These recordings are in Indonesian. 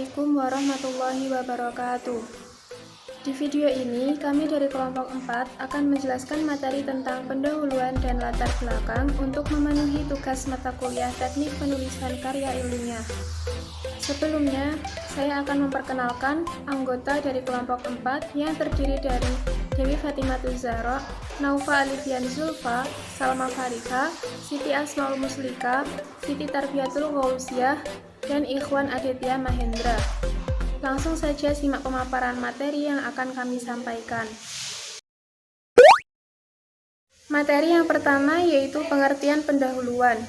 Assalamualaikum warahmatullahi wabarakatuh. Di video ini, kami dari kelompok 4 akan menjelaskan materi tentang pendahuluan dan latar belakang untuk memenuhi tugas mata kuliah teknik penulisan karya ilmiah. Sebelumnya, saya akan memperkenalkan anggota dari kelompok 4 yang terdiri dari Dewi Fatimatul Zahra, Naufa Alifian Zulfa, Salma Farika, Siti Asmaul Muslika, Siti Tarbiyatul Ghausiyah, dan Ikhwan Aditya Mahendra. Langsung saja simak pemaparan materi yang akan kami sampaikan. Materi yang pertama yaitu pengertian pendahuluan.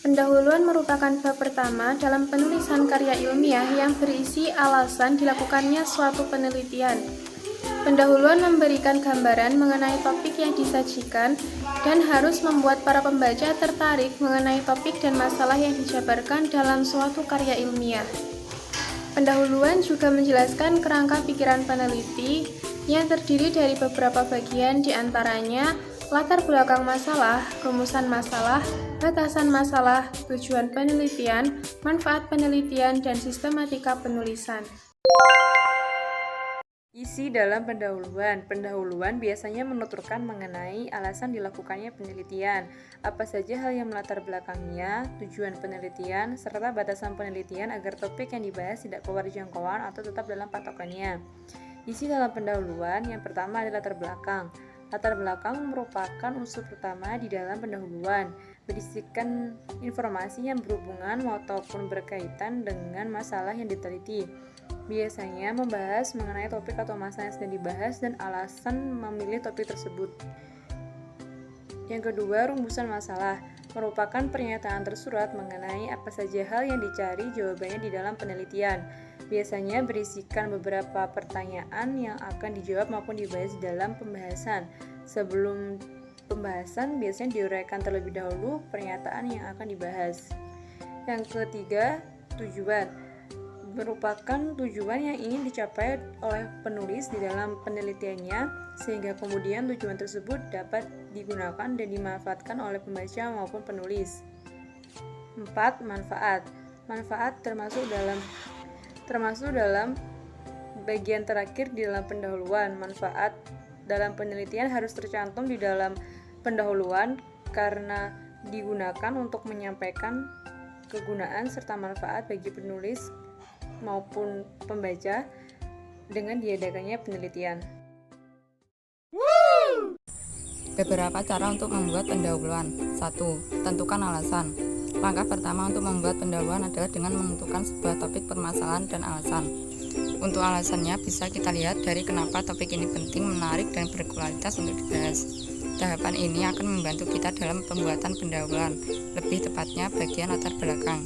Pendahuluan merupakan bab pertama dalam penulisan karya ilmiah yang berisi alasan dilakukannya suatu penelitian. Pendahuluan memberikan gambaran mengenai topik yang disajikan dan harus membuat para pembaca tertarik mengenai topik dan masalah yang dijabarkan dalam suatu karya ilmiah. Pendahuluan juga menjelaskan kerangka pikiran peneliti yang terdiri dari beberapa bagian, diantaranya latar belakang masalah, rumusan masalah, batasan masalah, tujuan penelitian, manfaat penelitian, dan sistematika penulisan. Isi dalam pendahuluan. Pendahuluan biasanya menuturkan mengenai alasan dilakukannya penelitian, apa saja hal yang melatar belakangnya, tujuan penelitian, serta batasan penelitian agar topik yang dibahas tidak keluar jangkauan atau tetap dalam patokannya. Isi dalam pendahuluan yang pertama adalah latar belakang. Latar belakang merupakan unsur pertama di dalam pendahuluan, berisikan informasi yang berhubungan ataupun berkaitan dengan masalah yang diteliti. Biasanya membahas mengenai topik atau masalah yang sedang dibahas dan alasan memilih topik tersebut. Yang kedua, rumusan masalah merupakan pernyataan tersurat mengenai apa saja hal yang dicari jawabannya di dalam penelitian. Biasanya berisikan beberapa pertanyaan yang akan dijawab maupun dibahas dalam pembahasan. Sebelum pembahasan, biasanya diuraikan terlebih dahulu pernyataan yang akan dibahas. Yang ketiga, tujuan merupakan tujuan yang ingin dicapai oleh penulis di dalam penelitiannya, sehingga kemudian tujuan tersebut dapat digunakan dan dimanfaatkan oleh pembaca maupun penulis. 4. Manfaat. Manfaat termasuk dalam bagian terakhir di dalam pendahuluan. Manfaat dalam penelitian harus tercantum di dalam pendahuluan karena digunakan untuk menyampaikan kegunaan serta manfaat bagi penulis maupun pembaca dengan diadakannya penelitian. Beberapa cara untuk membuat pendahuluan. 1. Tentukan alasan. Langkah pertama untuk membuat pendahuluan adalah dengan menentukan sebuah topik permasalahan dan alasan. Untuk alasannya bisa kita lihat dari kenapa topik ini penting, menarik, dan berkualitas untuk dibahas. Tahapan ini akan membantu kita dalam pembuatan pendahuluan, lebih tepatnya bagian latar belakang.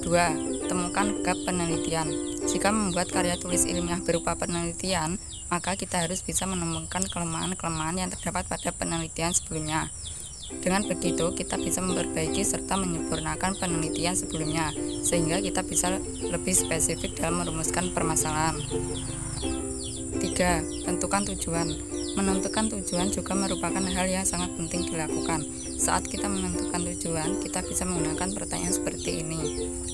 2. Temukan gap penelitian. Jika membuat karya tulis ilmiah berupa penelitian, maka kita harus bisa menemukan kelemahan-kelemahan yang terdapat pada penelitian sebelumnya. Dengan begitu, kita bisa memperbaiki serta menyempurnakan penelitian sebelumnya, sehingga kita bisa lebih spesifik dalam merumuskan permasalahan. 3. Tentukan tujuan. Menentukan tujuan juga merupakan hal yang sangat penting dilakukan. Saat kita menentukan tujuan, kita bisa menggunakan pertanyaan seperti ini.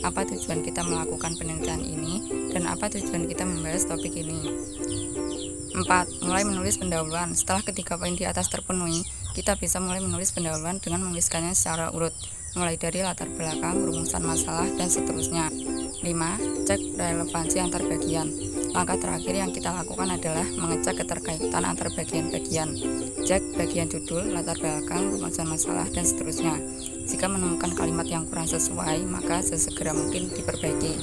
Apa tujuan kita melakukan penelitian ini, dan apa tujuan kita membahas topik ini? 4. Mulai menulis pendahuluan. Setelah ketiga poin di atas terpenuhi, kita bisa mulai menulis pendahuluan dengan menuliskannya secara urut, mulai dari latar belakang, rumusan masalah, dan seterusnya. 5. Cek relevansi antar bagian. Langkah terakhir yang kita lakukan adalah mengecek keterkaitan antar bagian-bagian. Cek bagian judul, latar belakang, rumusan masalah, dan seterusnya. Jika menemukan kalimat yang kurang sesuai, maka sesegera mungkin diperbaiki.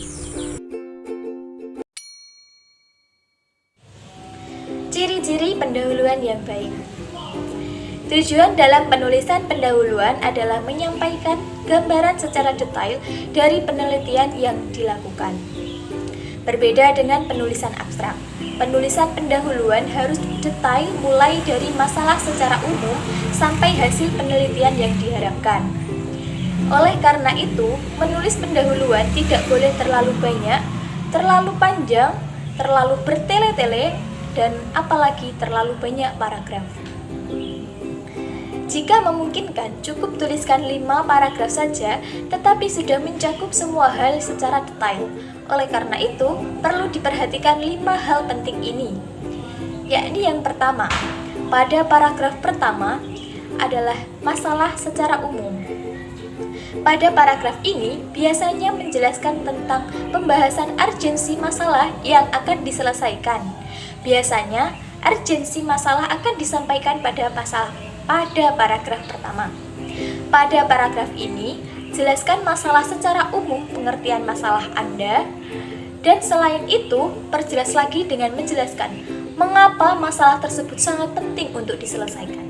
Ciri-ciri pendahuluan yang baik. Tujuan dalam penulisan pendahuluan adalah menyampaikan gambaran secara detail dari penelitian yang dilakukan. Berbeda dengan penulisan abstrak, penulisan pendahuluan harus detail mulai dari masalah secara umum sampai hasil penelitian yang diharapkan. Oleh karena itu, menulis pendahuluan tidak boleh terlalu banyak, terlalu panjang, terlalu bertele-tele, dan apalagi terlalu banyak paragraf. Jika memungkinkan, cukup tuliskan 5 paragraf saja, tetapi sudah mencakup semua hal secara detail. Oleh karena itu, perlu diperhatikan 5 hal penting ini. Yakni yang pertama, pada paragraf pertama adalah masalah secara umum. Pada paragraf ini biasanya menjelaskan tentang pembahasan urgensi masalah yang akan diselesaikan. Biasanya urgensi masalah akan disampaikan pada paragraf pertama. Pada paragraf ini, jelaskan masalah secara umum, pengertian masalah Anda, dan selain itu, perjelas lagi dengan menjelaskan mengapa masalah tersebut sangat penting untuk diselesaikan.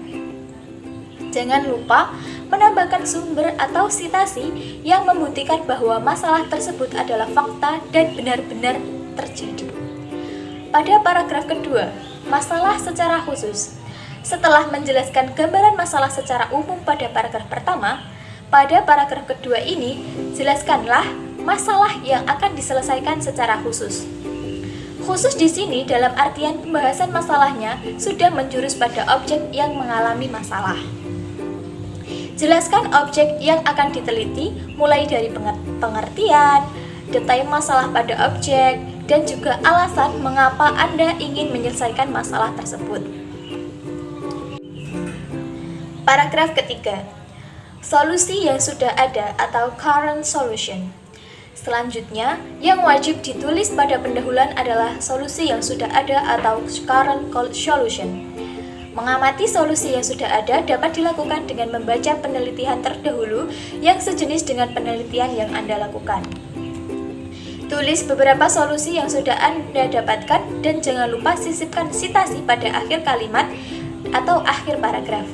Jangan lupa menambahkan sumber atau sitasi yang membuktikan bahwa masalah tersebut adalah fakta dan benar-benar terjadi. Pada paragraf kedua, masalah secara khusus. Setelah menjelaskan gambaran masalah secara umum pada paragraf pertama, pada paragraf kedua ini, jelaskanlah masalah yang akan diselesaikan secara khusus. Khusus di sini dalam artian pembahasan masalahnya sudah menjurus pada objek yang mengalami masalah. Jelaskan objek yang akan diteliti mulai dari pengertian, detail masalah pada objek, dan juga alasan mengapa Anda ingin menyelesaikan masalah tersebut. Paragraf ketiga, solusi yang sudah ada atau current solution. Selanjutnya, yang wajib ditulis pada pendahuluan adalah solusi yang sudah ada atau current solution. Mengamati solusi yang sudah ada dapat dilakukan dengan membaca penelitian terdahulu yang sejenis dengan penelitian yang Anda lakukan. Tulis beberapa solusi yang sudah Anda dapatkan dan jangan lupa sisipkan sitasi pada akhir kalimat atau akhir paragraf.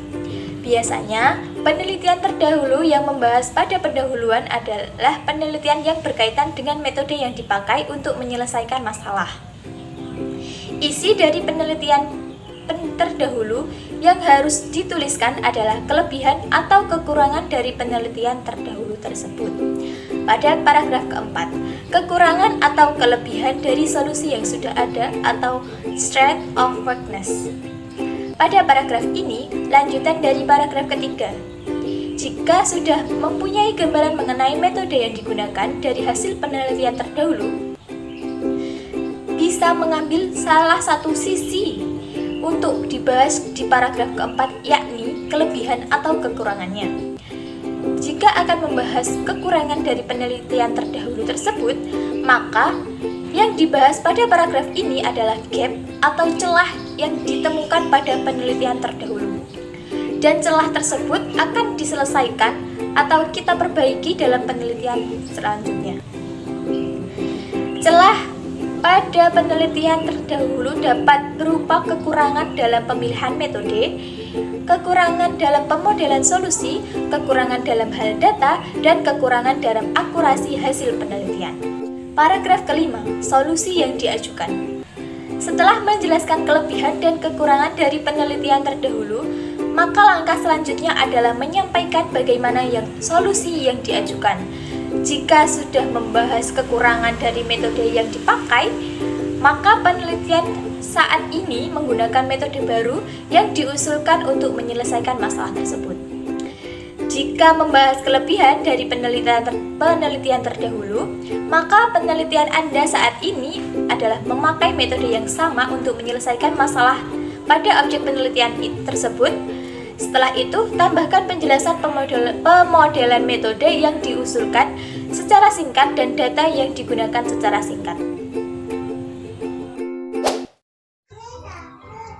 Biasanya, penelitian terdahulu yang membahas pada pendahuluan adalah penelitian yang berkaitan dengan metode yang dipakai untuk menyelesaikan masalah. Isi dari penelitian terdahulu yang harus dituliskan adalah kelebihan atau kekurangan dari penelitian terdahulu tersebut. Pada paragraf keempat, kekurangan atau kelebihan dari solusi yang sudah ada atau strength of weakness. Pada paragraf ini, lanjutan dari paragraf ketiga. Jika sudah mempunyai gambaran mengenai metode yang digunakan dari hasil penelitian terdahulu, bisa mengambil salah satu sisi untuk dibahas di paragraf keempat, yakni kelebihan atau kekurangannya. Jika akan membahas kekurangan dari penelitian terdahulu tersebut, maka yang dibahas pada paragraf ini adalah gap atau celah yang ditemukan pada penelitian terdahulu. Dan celah tersebut akan diselesaikan atau kita perbaiki dalam penelitian selanjutnya. Celah pada penelitian terdahulu dapat berupa kekurangan dalam pemilihan metode, kekurangan dalam pemodelan solusi, kekurangan dalam hal data, dan kekurangan dalam akurasi hasil penelitian. Paragraf kelima, solusi yang diajukan. Setelah menjelaskan kelebihan dan kekurangan dari penelitian terdahulu, maka langkah selanjutnya adalah menyampaikan bagaimana solusi yang diajukan. Jika sudah membahas kekurangan dari metode yang dipakai, maka penelitian saat ini menggunakan metode baru yang diusulkan untuk menyelesaikan masalah tersebut. Jika membahas kelebihan dari penelitian terdahulu, maka penelitian Anda saat ini adalah memakai metode yang sama untuk menyelesaikan masalah pada objek penelitian tersebut. Setelah itu, tambahkan penjelasan pemodelan metode yang diusulkan secara singkat dan data yang digunakan secara singkat.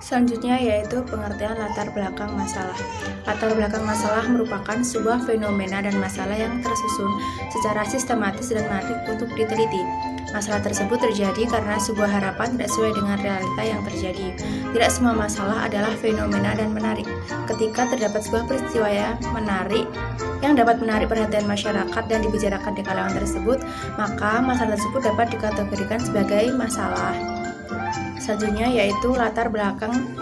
Selanjutnya yaitu pengertian latar belakang masalah. Latar belakang masalah merupakan sebuah fenomena dan masalah yang tersusun secara sistematis dan menarik untuk diteliti. Masalah tersebut terjadi karena sebuah harapan tidak sesuai dengan realita yang terjadi. Tidak semua masalah adalah fenomena dan menarik. Ketika terdapat sebuah peristiwa yang menarik yang dapat menarik perhatian masyarakat dan dibicarakan di kalangan tersebut, maka masalah tersebut dapat dikategorikan sebagai masalah. Selanjutnya yaitu latar belakang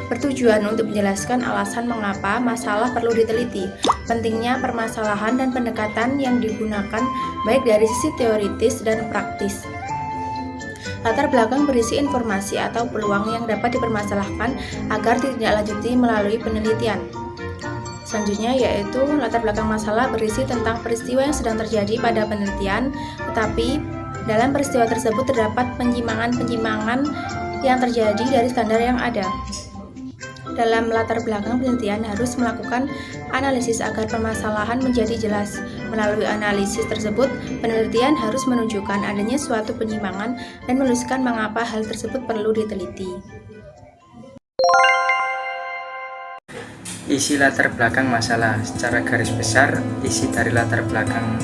bertujuan untuk menjelaskan alasan mengapa masalah perlu diteliti, pentingnya permasalahan dan pendekatan yang digunakan baik dari sisi teoritis dan praktis. Latar belakang berisi informasi atau peluang yang dapat dipermasalahkan agar ditindaklanjuti melalui penelitian. Selanjutnya yaitu latar belakang masalah berisi tentang peristiwa yang sedang terjadi pada penelitian, tetapi Dalam peristiwa tersebut terdapat penyimpangan-penyimpangan yang terjadi dari standar yang ada. Dalam latar belakang penelitian harus melakukan analisis agar permasalahan menjadi jelas. Melalui analisis tersebut, penelitian harus menunjukkan adanya suatu penyimpangan dan menuliskan mengapa hal tersebut perlu diteliti. Isi latar belakang masalah. Secara garis besar, isi dari latar belakang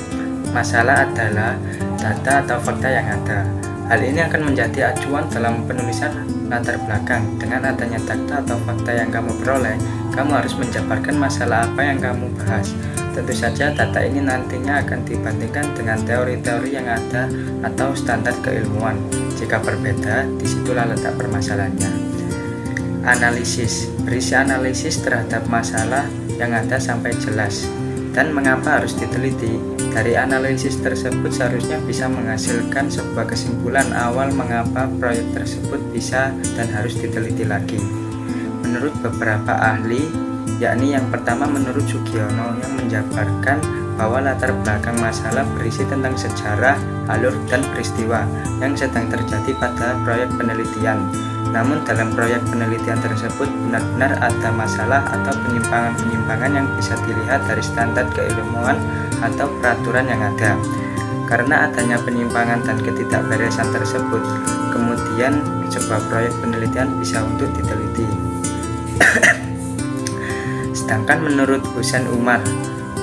masalah adalah data atau fakta yang ada. Hal ini akan menjadi acuan dalam penulisan latar belakang. Dengan adanya data atau fakta yang kamu peroleh, kamu harus menjabarkan masalah apa yang kamu bahas. Tentu saja data ini nantinya akan dibandingkan dengan teori-teori yang ada atau standar keilmuan. Jika berbeda, disitulah letak permasalahannya. Analisis. Berisi analisis terhadap masalah yang ada sampai jelas. Dan mengapa harus diteliti? Dari analisis tersebut seharusnya bisa menghasilkan sebuah kesimpulan awal mengapa proyek tersebut bisa dan harus diteliti lagi. Menurut beberapa ahli, yakni yang pertama menurut Sugiono yang menjabarkan bahwa latar belakang masalah berisi tentang sejarah, alur, dan peristiwa yang sedang terjadi pada proyek penelitian. Namun dalam proyek penelitian tersebut benar-benar ada masalah atau penyimpangan-penyimpangan yang bisa dilihat dari standar keilmuan atau peraturan yang ada. Karena adanya penyimpangan dan ketidakberesan tersebut, kemudian sebuah proyek penelitian bisa untuk diteliti. Sedangkan menurut Husain Umar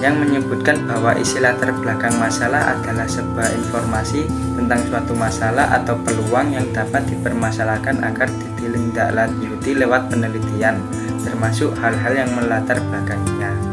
yang menyebutkan bahwa isi latar belakang masalah adalah sebuah informasi tentang suatu masalah atau peluang yang dapat dipermasalahkan agar ditindaklanjuti lewat penelitian, termasuk hal-hal yang melatar belakanginya.